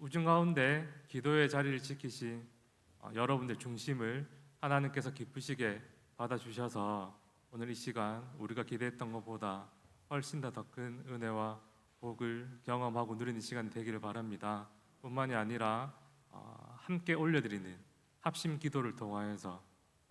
우중 가운데 기도의 자리를 지키신 여러분들 중심을 하나님께서 기쁘시게 받아주셔서 오늘 이 시간 우리가 기대했던 것보다 훨씬 더 큰 은혜와 복을 경험하고 누리는 시간이 되기를 바랍니다. 뿐만이 아니라 함께 올려드리는 합심 기도를 통하여서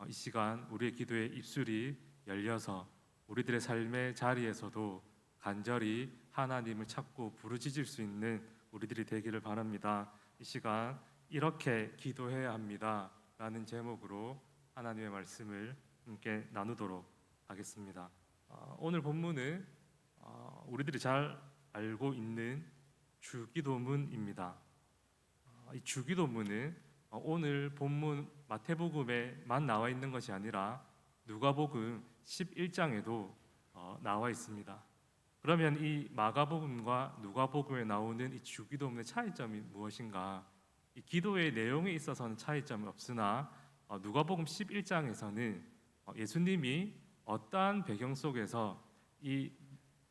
이 시간 우리의 기도의 입술이 열려서 우리들의 삶의 자리에서도 간절히 하나님을 찾고 부르짖을 수 있는 우리들이 되기를 바랍니다. 이 시간 이렇게 기도해야 합니다 라는 제목으로 하나님의 말씀을 함께 나누도록 하겠습니다. 오늘 본문은 우리들이 잘 알고 있는 주기도문입니다. 이 주기도문은 오늘 본문 마태복음에만 나와 있는 것이 아니라 누가복음 11장에도 나와 있습니다. 그러면 이 마가복음과 누가복음에 나오는 이 주기도문의 차이점이 무엇인가? 이 기도의 내용에 있어서는 차이점이 없으나 누가복음 11장에서는 예수님이 어떠한 배경 속에서 이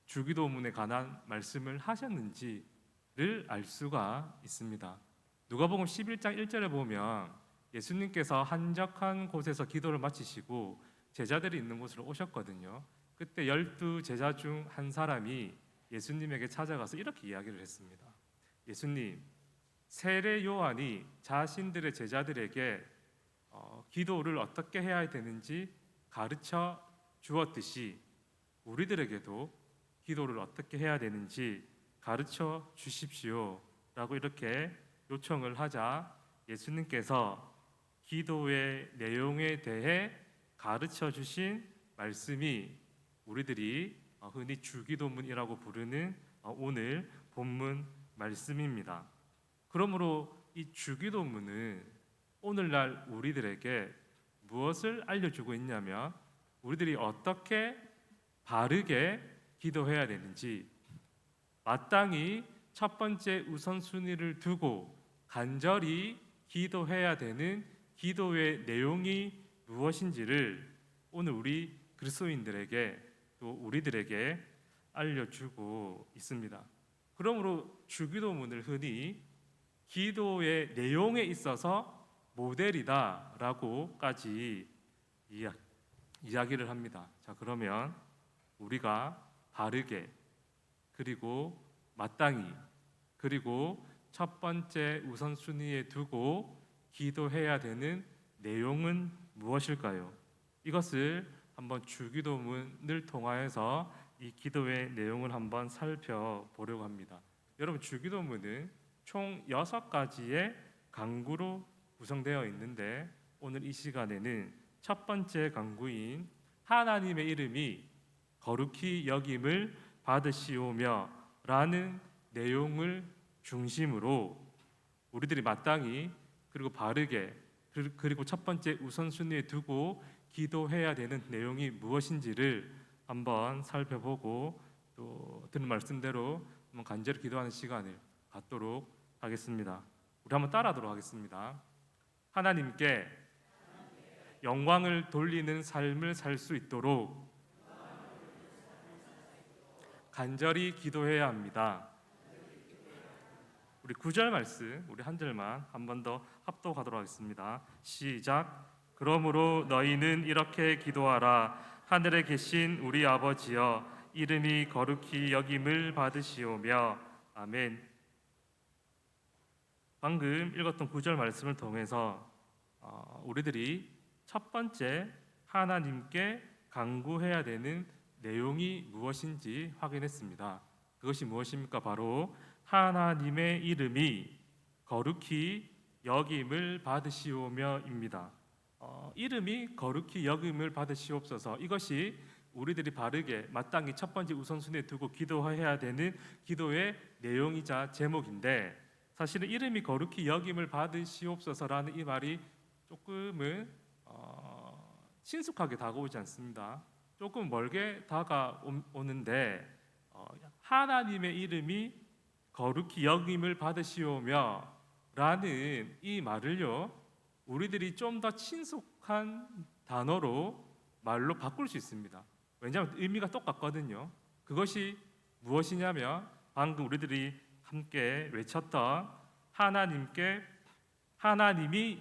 주기도문에 관한 말씀을 하셨는지를 알 수가 있습니다. 누가복음 11장 1절에 보면 예수님께서 한적한 곳에서 기도를 마치시고 제자들이 있는 곳으로 오셨거든요. 그때 12 제자 중 한 사람이 예수님에게 찾아가서 이렇게 이야기를 했습니다. 예수님, 세례 요한이 자신들의 제자들에게 기도를 어떻게 해야 되는지 가르쳐 주었듯이 우리들에게도 기도를 어떻게 해야 되는지 가르쳐 주십시오 라고 이렇게 요청을 하자 예수님께서 기도의 내용에 대해 가르쳐 주신 말씀이 우리들이 흔히 주기도문이라고 부르는 오늘 본문 말씀입니다. 그러므로 이 주기도문은 오늘날 우리들에게 무엇을 알려주고 있냐면 우리들이 어떻게 바르게 기도해야 되는지, 마땅히 첫 번째 우선순위를 두고 간절히 기도해야 되는 기도의 내용이 무엇인지를 오늘 우리 그리스도인들에게 또 우리들에게 알려주고 있습니다. 그러므로 주기도문을 흔히 기도의 내용에 있어서 모델이다라고까지 이야기를 합니다. 자, 그러면 우리가 바르게 그리고 마땅히 그리고 첫 번째 우선순위에 두고 기도해야 되는 내용은 무엇일까요? 이것을 한번 주기도문을 통하여서 이 기도의 내용을 한번 살펴보려고 합니다. 여러분, 주기도문은 총 6가지의 강구로 구성되어 있는데 오늘 이 시간에는 첫 번째 강구인 하나님의 이름이 거룩히 여김을 받으시오며 라는 내용을 중심으로 우리들이 마땅히 그리고 바르게 그리고 첫 번째 우선순위에 두고 기도해야 되는 내용이 무엇인지를 한번 살펴보고 또 들은 말씀대로 한번 간절히 기도하는 시간을 갖도록 하겠습니다. 우리 한번 따라하도록 하겠습니다. 하나님께 영광을 돌리는 삶을 살 수 있도록 간절히 기도해야 합니다. 우리 9절 말씀 우리 한 절만 한 번 더 합독하도록 하겠습니다. 시작. 그러므로 너희는 이렇게 기도하라. 하늘에 계신 우리 아버지여, 이름이 거룩히 여김을 받으시오며. 아멘. 방금 읽었던 9절 말씀을 통해서 우리들이 첫 번째 하나님께 간구해야 되는 내용이 무엇인지 확인했습니다. 그것이 무엇입니까? 바로 하나님의 이름이 거룩히 여김을 받으시오며입니다. 이름이 거룩히 여김을 받으시옵소서. 이것이 우리들이 바르게 마땅히 첫 번째 우선순위에 두고 기도해야 되는 기도의 내용이자 제목인데, 사실은 이름이 거룩히 여김을 받으시옵소서라는 이 말이 조금은 친숙하게 다가오지 않습니다. 조금 멀게 다가오는데 하나님의 이름이 거룩히 여김을 받으시오며 라는 이 말을요, 우리들이 좀 더 친숙한 단어로 말로 바꿀 수 있습니다. 왜냐하면 의미가 똑같거든요. 그것이 무엇이냐면 방금 우리들이 함께 외쳤던 하나님이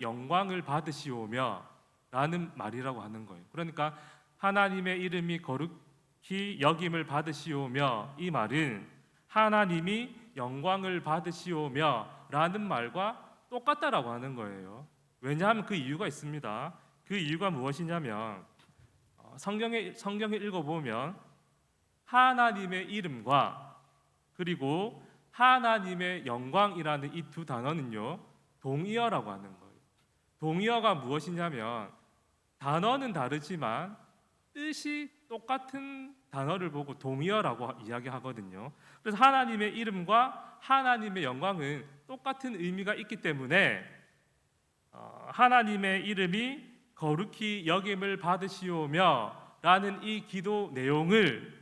영광을 받으시오며 라는 말이라고 하는 거예요. 그러니까 하나님의 이름이 거룩히 여김을 받으시오며, 이 말은 하나님이 영광을 받으시오며 라는 말과 똑같다라고 하는 거예요. 왜냐하면 그 이유가 있습니다. 그 이유가 무엇이냐면 성경에 읽어보면 하나님의 이름과 그리고 하나님의 영광이라는 이 두 단어는요, 동의어라고 하는 거예요. 동의어가 무엇이냐면 단어는 다르지만 뜻이 똑같은 단어를 보고 동의어라고 이야기하거든요. 그래서 하나님의 이름과 하나님의 영광은 똑같은 의미가 있기 때문에 하나님의 이름이 거룩히 여김을 받으시오며 라는 이 기도 내용을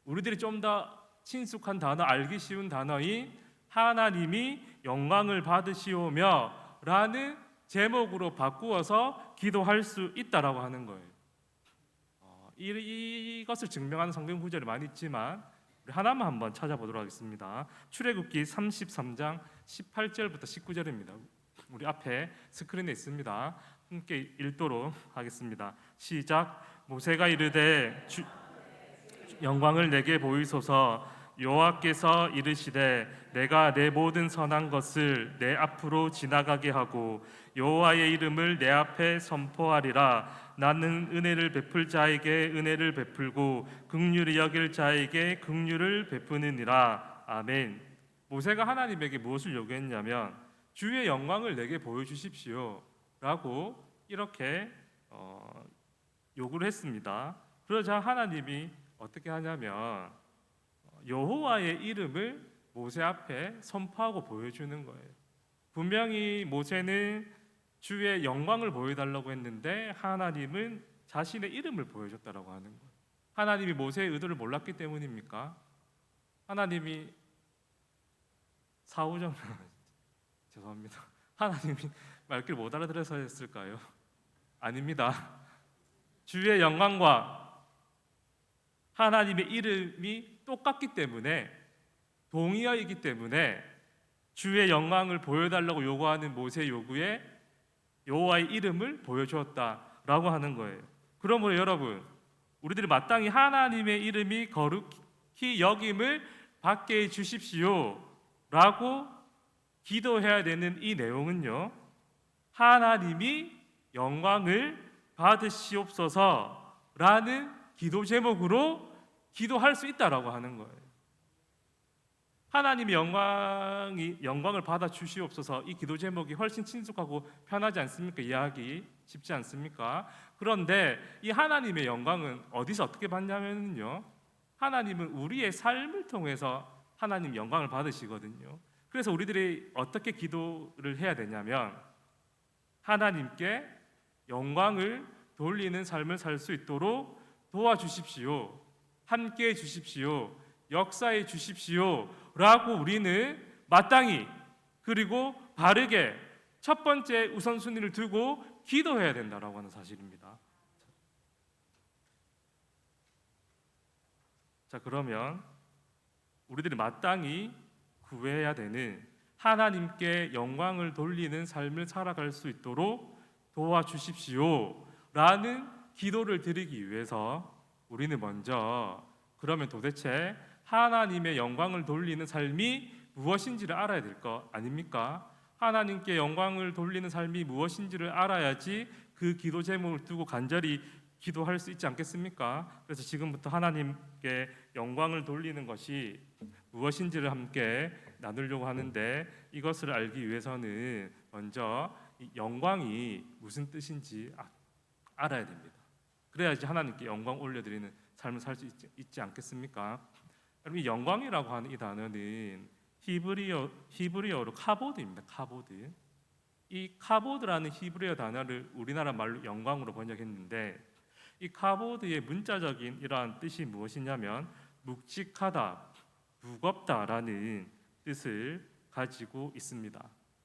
우리들이 좀 더 친숙한 단어, 알기 쉬운 단어인 하나님이 영광을 받으시오며 라는 제목으로 바꾸어서 기도할 수 있다라고 하는 거예요. 이것을 증명하는 성경 구절이 많이 있지만 우리 하나만 한번 찾아보도록 하겠습니다. 출애굽기 33장 18절부터 19절입니다. 우리 앞에 스크린에 있습니다. 함께 읽도록 하겠습니다. 시작. 모세가 이르되 영광을 내게 보이소서. 여호와께서 이르시되 내가 내 모든 선한 것을 내 앞으로 지나가게 하고 여호와의 이름을 내 앞에 선포하리라. 나는 은혜를 베풀 자에게 은혜를 베풀고 긍휼히 여길 자에게 긍휼을 베푸느니라. 아멘. 모세가 하나님에게 무엇을 요구했냐면 주의 영광을 내게 보여주십시오 라고 이렇게 요구를 했습니다. 그러자 하나님이 어떻게 하냐면 여호와의 이름을 모세 앞에 선포하고 보여주는 거예요. 분명히 모세는 주의 영광을 보여달라고 했는데 하나님은 자신의 이름을 보여줬다라고 하는 거예요. 하나님이 모세의 의도를 몰랐기 때문입니까? 하나님이 사후정 죄송합니다. 하나님이 말귀를 못 알아들어서 했을까요? 아닙니다. 주의 영광과 하나님의 이름이 똑같기 때문에, 동의어이기 때문에 주의 영광을 보여달라고 요구하는 모세의 요구에 여호와의 이름을 보여주었다라고 하는 거예요. 그러므로 여러분, 우리들이 마땅히 하나님의 이름이 거룩히 여김을 받게 해 주십시오라고 기도해야 되는 이 내용은요, 하나님이 영광을 받으시옵소서라는 기도 제목으로 기도할 수 있다라고 하는 거예요. 하나님이 영광을 받아 주시옵소서, 이 기도 제목이 훨씬 친숙하고 편하지 않습니까? 이해하기 쉽지 않습니까? 그런데 이 하나님의 영광은 어디서 어떻게 받냐면요, 하나님은 우리의 삶을 통해서 하나님 영광을 받으시거든요. 그래서 우리들이 어떻게 기도를 해야 되냐면 하나님께 영광을 돌리는 삶을 살 수 있도록 도와주십시오, 함께해 주십시오, 역사해 주십시오 라고 우리는 마땅히 그리고 바르게 첫 번째 우선순위를 두고 기도해야 된다라고 하는 사실입니다. 자, 그러면 우리들이 마땅히 구해야 되는 하나님께 영광을 돌리는 삶을 살아갈 수 있도록 도와주십시오 라는 기도를 드리기 위해서 우리는 먼저 그러면 도대체 하나님의 영광을 돌리는 삶이 무엇인지를 알아야 될 거 아닙니까? 하나님께 영광을 돌리는 삶이 무엇인지를 알아야지 그 기도 제목을 두고 간절히 기도할 수 있지 않겠습니까? 그래서 지금부터 하나님께 영광을 돌리는 것이 무엇인지를 함께 나누려고 하는데, 이것을 알기 위해서는 먼저 이 영광이 무슨 뜻인지 알아야 됩니다. 그래야지 하나님께 영광 올려드리는 삶을 살 수 있지 않겠습니까? 여러분, 이 영광이라고 하는 이 단어는 히브리어로 카보드입니다. 카보드. 이 카보드라는 히브리어 단어를 우리나라 말로 영광으로 번역했는데, 이 카보드의 문자적인 이러한 뜻이 무엇이냐면 묵직하다, 무겁다라는 뜻을 가지고 있습니다.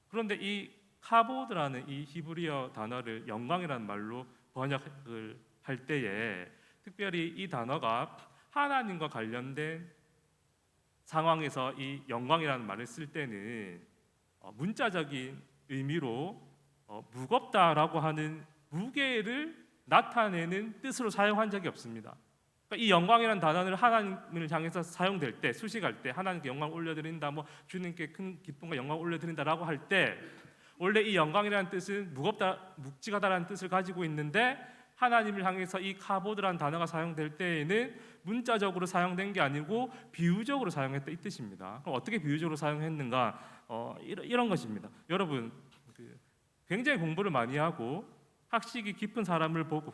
그런데 이 카보드라는 이 히브리어 단어를 영광이라는 말로 번역을 할 때에 특별히 이 단어가 하나님과 관련된 상황에서 이 영광이라는 말을 쓸 때는 문자적인 의미로 무겁다라고 하는 무게를 나타내는 뜻으로 사용한 적이 없습니다. 그러니까 이 영광이라는 단어를 하나님을 향해서 사용될 때, 수식할 때 하나님께 영광 올려드린다, 뭐 주님께 큰 기쁨과 영광 올려드린다라고 할 때 원래 이 영광이라는 뜻은 무겁다, 묵직하다라는 뜻을 가지고 있는데 하나님을 향해서 이 카보드라는 단어가 사용될 때에는 문자적으로 사용된 게 아니고 비유적으로 사용했다 이 뜻입니다. 그럼 어떻게 비유적으로 사용했는가? 이런 것입니다. 여러분 굉장히 공부를 많이 하고 학식이 깊은 사람을 보고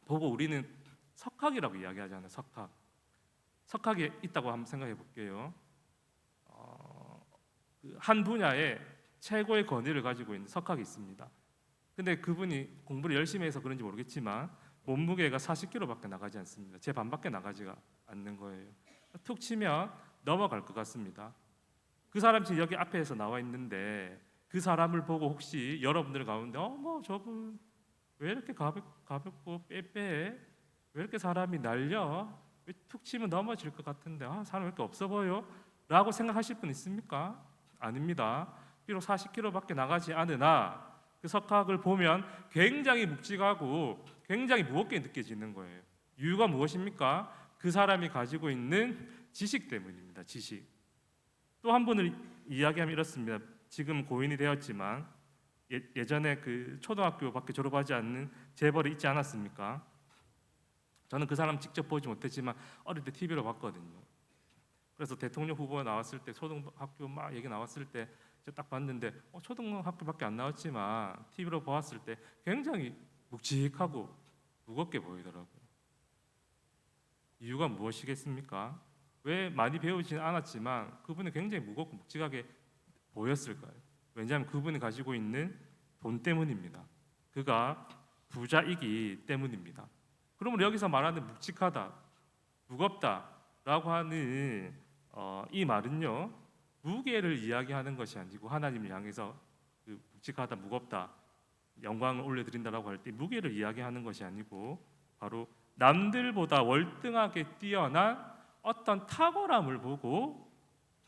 우리는 석학이라고 이야기하잖아요. 석학이 있다고 한번 생각해 볼게요. 한 분야에 최고의 권위를 가지고 있는 석학이 있습니다. 근데 그분이 공부를 열심히 해서 그런지 모르겠지만 몸무게가 40kg밖에 나가지 않습니다. 제 반밖에 나가지가 않는 거예요. 툭 치면 넘어갈 것 같습니다. 그 사람이 지금 여기 앞에서 나와 있는데 그 사람을 보고 혹시 여러분들 가운데 뭐 저분 왜 이렇게 가볍고 빼빼해? 왜 이렇게 사람이 날려? 왜 툭 치면 넘어질 것 같은데 사람 왜 이렇게 없어 보여? 라고 생각하실 분 있습니까? 아닙니다. 비록 40kg밖에 나가지 않으나 그 석학을 보면 굉장히 묵직하고 굉장히 무겁게 느껴지는 거예요. 이유가 무엇입니까? 그 사람이 가지고 있는 지식 때문입니다. 지식. 또 한 분을 이야기하면 이렇습니다. 지금 고인이 되었지만 예전에 그 초등학교밖에 졸업하지 않는 재벌이 있지 않았습니까? 저는 그 사람 직접 보지 못했지만 어릴 때 TV로 봤거든요. 그래서 대통령 후보가 나왔을 때 초등학교 막 얘기 나왔을 때 딱 봤는데 초등학교밖에 안 나왔지만 TV로 보았을 때 굉장히 묵직하고 무겁게 보이더라고요. 이유가 무엇이겠습니까? 왜 많이 배우지는 않았지만 그분은 굉장히 무겁고 묵직하게 보였을까요? 왜냐하면 그분이 가지고 있는 돈 때문입니다. 그가 부자이기 때문입니다. 그러면 여기서 말하는 묵직하다, 무겁다라고 하는 이 말은요 무게를 이야기하는 것이 아니고 하나님을 향해서 그 묵직하다, 무겁다, 영광을 올려드린다라고 할 때 무게를 이야기하는 것이 아니고 바로 남들보다 월등하게 뛰어난 어떤 탁월함을 보고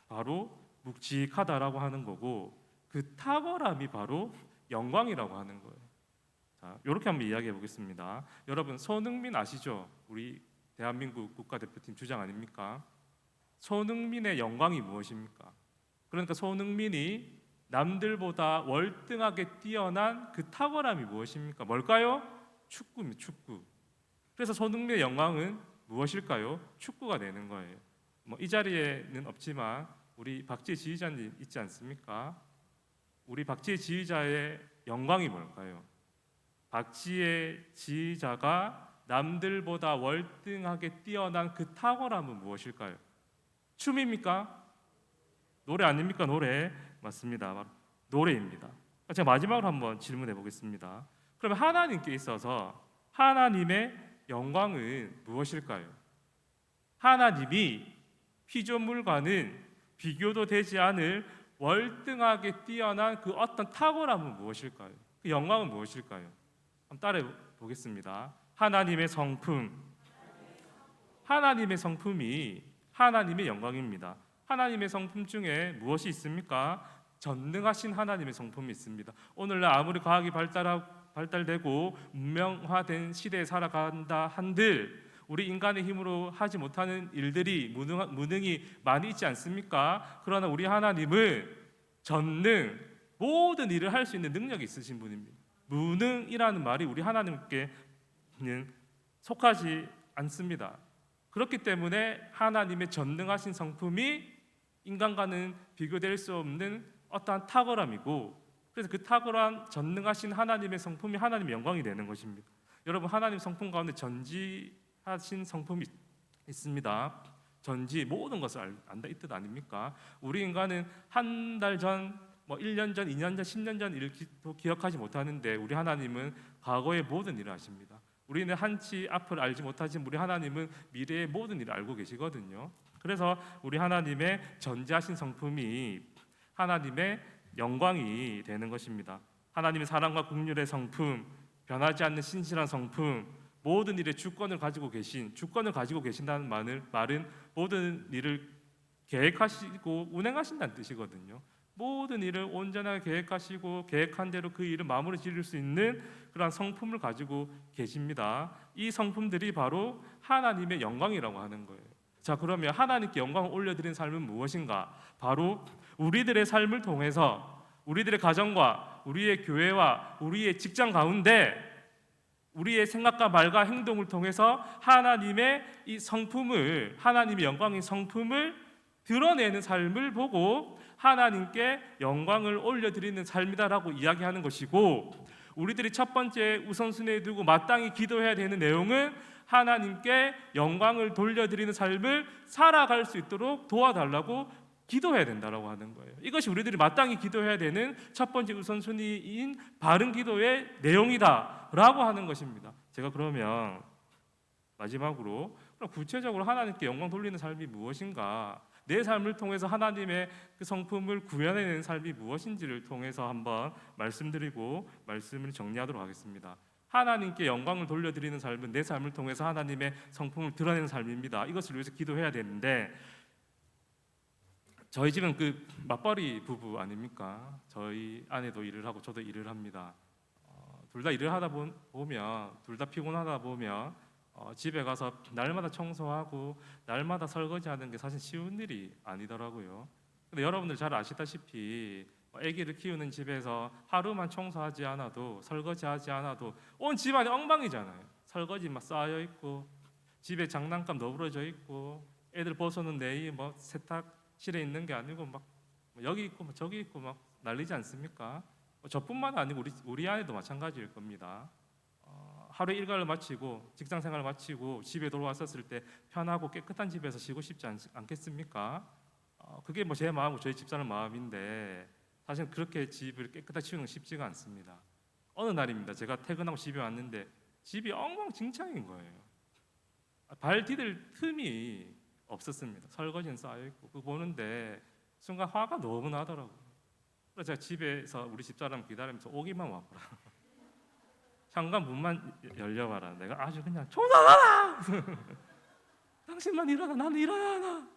바로 묵직하다라고 하는 거고 그 탁월함이 바로 영광이라고 하는 거예요. 자, 이렇게 한번 이야기해 보겠습니다. 여러분 손흥민 아시죠? 우리 대한민국 국가대표팀 주장 아닙니까? 손흥민의 영광이 무엇입니까? 그러니까 손흥민이 남들보다 월등하게 뛰어난 그 탁월함이 무엇입니까? 뭘까요? 축구입니다. 축구. 그래서 손흥민의 영광은 무엇일까요? 축구가 되는 거예요. 이 자리에는 없지만 우리 박지혜 지휘자님 있지 않습니까? 우리 박지혜 지휘자의 영광이 뭘까요? 박지혜 지휘자가 남들보다 월등하게 뛰어난 그 탁월함은 무엇일까요? 춤입니까? 노래 아닙니까? 노래 맞습니다. 바로 노래입니다. 제가 마지막으로 한번 질문해 보겠습니다. 그러면 하나님께 있어서 하나님의 영광은 무엇일까요? 하나님이 피조물과는 비교도 되지 않을 월등하게 뛰어난 그 어떤 탁월함은 무엇일까요? 그 영광은 무엇일까요? 한번 따라해 보겠습니다. 하나님의 성품. 하나님의 성품이 하나님의 영광입니다. 하나님의 성품 중에 무엇이 있습니까? 전능하신 하나님의 성품이 있습니다. 오늘날 아무리 과학이 발달되고 문명화된 시대에 살아간다 한들 우리 인간의 힘으로 하지 못하는 일들이 무능이 많이 있지 않습니까? 그러나 우리 하나님은 전능 모든 일을 할 수 있는 능력이 있으신 분입니다. 무능이라는 말이 우리 하나님께는 속하지 않습니다. 그렇기 때문에 하나님의 전능하신 성품이 인간과는 비교될 수 없는 어떠한 탁월함이고 그래서 그 탁월한 전능하신 하나님의 성품이 하나님의 영광이 되는 것입니다. 여러분 하나님 성품 가운데 전지하신 성품이 있습니다. 전지 모든 것을 안다 이 뜻 아닙니까? 우리 인간은 한 달 전, 1년 전, 2년 전, 10년 전 일도 기억하지 못하는데 우리 하나님은 과거의 모든 일을 아십니다. 우리는 한치 앞을 알지 못하지만 우리 하나님은 미래의 모든 일을 알고 계시거든요. 그래서 우리 하나님의 전지하신 성품이 하나님의 영광이 되는 것입니다. 하나님의 사랑과 긍휼의 성품, 변하지 않는 신실한 성품, 모든 일에 주권을 가지고 계신다는 말은 모든 일을 계획하시고 운행하신다는 뜻이거든요. 모든 일을 온전하게 계획하시고 계획한 대로 그 일을 마무리 지을 수 있는 그러한 성품을 가지고 계십니다. 이 성품들이 바로 하나님의 영광이라고 하는 거예요. 자, 그러면 하나님께 영광을 올려드리는 삶은 무엇인가? 바로 우리들의 삶을 통해서 우리들의 가정과 우리의 교회와 우리의 직장 가운데 우리의 생각과 말과 행동을 통해서 하나님의 이 성품을, 하나님의 영광의 성품을 드러내는 삶을 보고 하나님께 영광을 올려드리는 삶이다라고 이야기하는 것이고, 우리들이 첫 번째 우선순위에 두고 마땅히 기도해야 되는 내용은 하나님께 영광을 돌려드리는 삶을 살아갈 수 있도록 도와달라고 기도해야 된다라고 하는 거예요. 이것이 우리들이 마땅히 기도해야 되는 첫 번째 우선순위인 바른 기도의 내용이다라고 하는 것입니다. 제가 그러면 마지막으로 구체적으로 하나님께 영광 돌리는 삶이 무엇인가, 내 삶을 통해서 하나님의 그 성품을 구현해내는 삶이 무엇인지를 통해서 한번 말씀드리고 말씀을 정리하도록 하겠습니다. 하나님께 영광을 돌려드리는 삶은 내 삶을 통해서 하나님의 성품을 드러내는 삶입니다. 이것을 위해서 기도해야 되는데, 저희 집은 그 맞벌이 부부 아닙니까? 저희 아내도 일을 하고 저도 일을 합니다. 둘 다 일을 하다 보면, 둘 다 피곤하다 보면 집에 가서 날마다 청소하고 날마다 설거지하는 게 사실 쉬운 일이 아니더라고요. 근데 여러분들 잘 아시다시피 아기를 키우는 집에서 하루만 청소하지 않아도, 설거지하지 않아도 온 집안이 엉망이잖아요. 설거지 막 쌓여 있고, 집에 장난감 너부러져 있고, 애들 벗어놓은 내이 뭐 세탁실에 있는 게 아니고 막 여기 있고 저기 있고 막 난리지 않습니까? 저뿐만 아니고 우리 아내도 마찬가지일 겁니다. 하루 일과를 마치고 직장 생활을 마치고 집에 돌아왔었을 때 편하고 깨끗한 집에서 쉬고 싶지 않겠습니까? 그게 뭐 제 마음이고 저희 집사람 마음인데, 사실 그렇게 집을 깨끗하게 치우는 건 쉽지가 않습니다. 어느 날입니다. 제가 퇴근하고 집에 왔는데 집이 엉망진창인 거예요. 발 디딜 틈이 없었습니다. 설거지는 쌓여 있고. 그거 보는데 순간 화가 너무 나더라고요. 그래서 제가 집에서 우리 집사람 기다리면서 오기만 와봐라. 현관문만 열려봐라. 내가 아주 그냥 총사하라! 당신만 일어나, 나는 일어나나.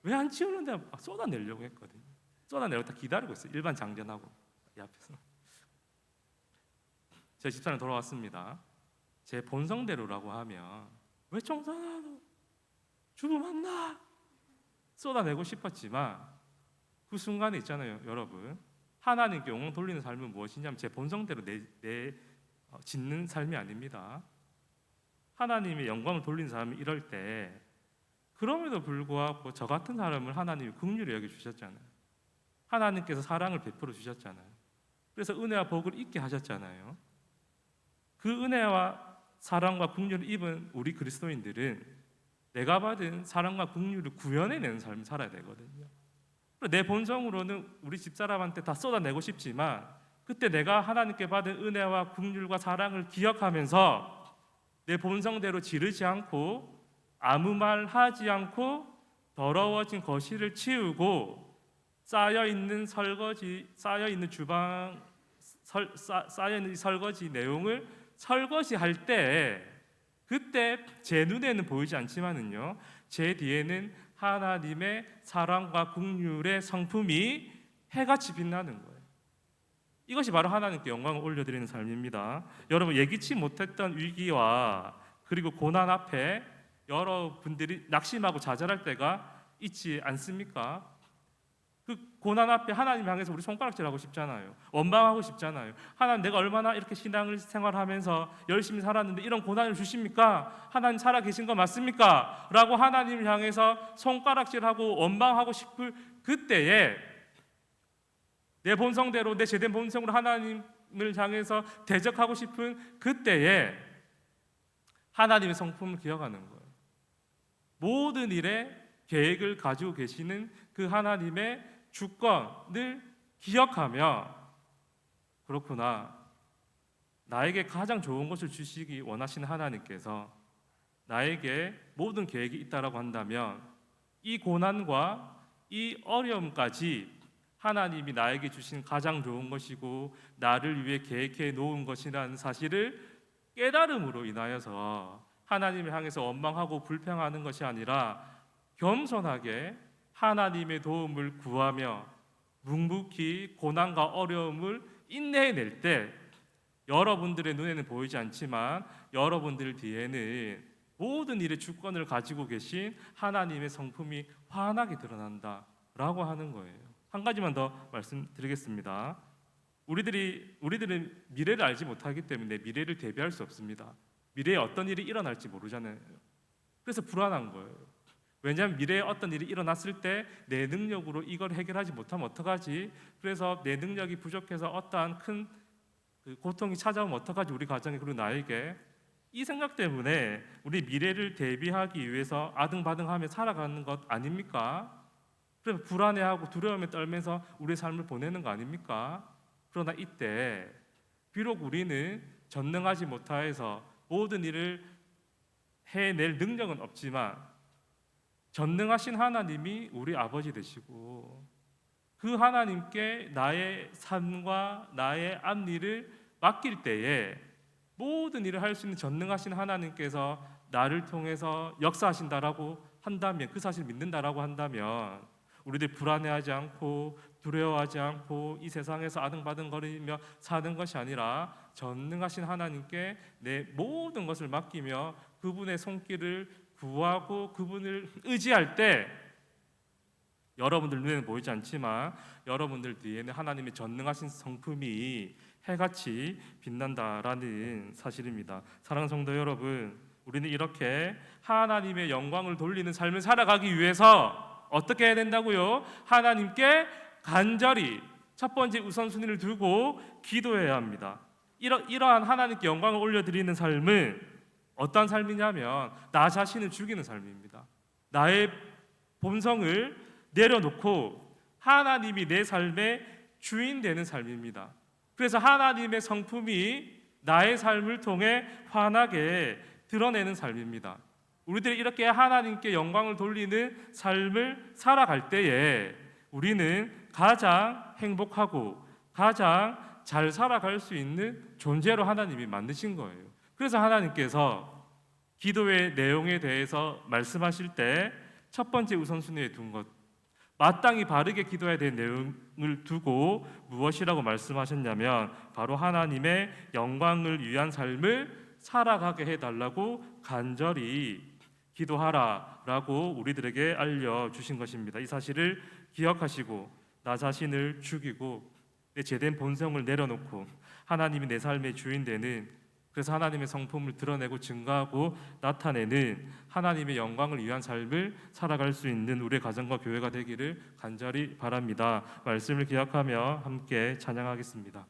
왜 안 치우는데 쏟아내려고 했거든요. 쏟아내려고 다 기다리고 있어요. 일반 장전하고 이 앞에서. 제 집사람 돌아왔습니다. 제 본성대로라고 하면 왜 청소하나? 주부 만나! 쏟아내고 싶었지만 그 순간에 있잖아요, 여러분. 하나님께 영광 돌리는 삶은 무엇이냐면 제 본성대로 짓는 삶이 아닙니다. 하나님의 영광을 돌리는 사람이 이럴 때, 그럼에도 불구하고 저 같은 사람을 하나님이 긍휼히 여겨 주셨잖아요. 하나님께서 사랑을 베풀어 주셨잖아요. 그래서 은혜와 복을 입게 하셨잖아요. 그 은혜와 사랑과 긍휼을 입은 우리 그리스도인들은 내가 받은 사랑과 긍휼을 구현해내는 삶을 살아야 되거든요. 내 본성으로는 우리 집사람한테 다 쏟아내고 싶지만, 그때 내가 하나님께 받은 은혜와 긍휼과 사랑을 기억하면서 내 본성대로 지르지 않고 아무 말 하지 않고 더러워진 거실을 치우고 쌓여 있는 주방 쌓여 있는 설거지 내용을 설거지할 때, 그때 제 눈에는 보이지 않지만은요, 제 뒤에는 하나님의 사랑과 긍휼의 성품이 해같이 빛나는 거예요. 이것이 바로 하나님께 영광을 올려드리는 삶입니다. 여러분, 예기치 못했던 위기와 그리고 고난 앞에 여러분들이 낙심하고 좌절할 때가 있지 않습니까? 그 고난 앞에 하나님 향해서 우리 손가락질하고 싶잖아요. 원망하고 싶잖아요. 하나님, 내가 얼마나 이렇게 신앙을 생활하면서 열심히 살았는데 이런 고난을 주십니까? 하나님 살아 계신 거 맞습니까? 라고 하나님을 향해서 손가락질하고 원망하고 싶을 그때에, 내 본성대로, 내 제된 본성으로 하나님을 향해서 대적하고 싶은 그때에 하나님의 성품을 기억하는 거예요. 모든 일에 계획을 가지고 계시는 그 하나님의 주권을 기억하며, 그렇구나, 나에게 가장 좋은 것을 주시기 원하시는 하나님께서 나에게 모든 계획이 있다라고 한다면, 이 고난과 이 어려움까지 하나님이 나에게 주신 가장 좋은 것이고 나를 위해 계획해 놓은 것이라는 사실을 깨달음으로 인하여서 하나님을 향해서 원망하고 불평하는 것이 아니라 겸손하게 하나님의 도움을 구하며 묵묵히 고난과 어려움을 인내해낼 때 여러분들의 눈에는 보이지 않지만 여러분들 뒤에는 모든 일의 주권을 가지고 계신 하나님의 성품이 환하게 드러난다라고 하는 거예요. 한 가지만 더 말씀드리겠습니다. 우리들은 미래를 알지 못하기 때문에 미래를 대비할 수 없습니다. 미래에 어떤 일이 일어날지 모르잖아요. 그래서 불안한 거예요. 왜냐하면 미래에 어떤 일이 일어났을 때 내 능력으로 이걸 해결하지 못하면 어떡하지? 그래서 내 능력이 부족해서 어떠한 큰 고통이 찾아오면 어떡하지? 우리 가정에 그리고 나에게 이 생각 때문에 우리 미래를 대비하기 위해서 아등바등하며 살아가는 것 아닙니까? 그래서 불안해하고 두려움에 떨면서 우리의 삶을 보내는 거 아닙니까? 그러나 이때 비록 우리는 전능하지 못하여서 모든 일을 해낼 능력은 없지만 전능하신 하나님이 우리 아버지 되시고 그 하나님께 나의 삶과 나의 앞일을 맡길 때에 모든 일을 할 수 있는 전능하신 하나님께서 나를 통해서 역사하신다라고 한다면, 그 사실 믿는다라고 한다면 우리들 불안해하지 않고 두려워하지 않고 이 세상에서 아등바등거리며 사는 것이 아니라 전능하신 하나님께 내 모든 것을 맡기며 그분의 손길을 구하고 그분을 의지할 때 여러분들 눈에는 보이지 않지만 여러분들 뒤에는 하나님의 전능하신 성품이 해같이 빛난다라는 사실입니다. 사랑하는 성도 여러분, 우리는 이렇게 하나님의 영광을 돌리는 삶을 살아가기 위해서 어떻게 해야 된다고요? 하나님께 간절히 첫 번째 우선순위를 두고 기도해야 합니다. 이러한 하나님께 영광을 올려드리는 삶은 어떤 삶이냐면 나 자신을 죽이는 삶입니다. 나의 본성을 내려놓고 하나님이 내 삶의 주인 되는 삶입니다. 그래서 하나님의 성품이 나의 삶을 통해 환하게 드러내는 삶입니다. 우리들이 이렇게 하나님께 영광을 돌리는 삶을 살아갈 때에 우리는 가장 행복하고 가장 잘 살아갈 수 있는 존재로 하나님이 만드신 거예요. 그래서 하나님께서 기도의 내용에 대해서 말씀하실 때 첫 번째 우선순위에 둔 것, 마땅히 바르게 기도해야 될 내용을 두고 무엇이라고 말씀하셨냐면 바로 하나님의 영광을 위한 삶을 살아가게 해달라고 간절히 기도하라라고 우리들에게 알려주신 것입니다. 이 사실을 기억하시고 나 자신을 죽이고 내 제된 본성을 내려놓고 하나님이 내 삶의 주인 되는, 그래서 하나님의 성품을 드러내고 증가하고 나타내는 하나님의 영광을 위한 삶을 살아갈 수 있는 우리의 가정과 교회가 되기를 간절히 바랍니다. 말씀을 기억하며 함께 찬양하겠습니다.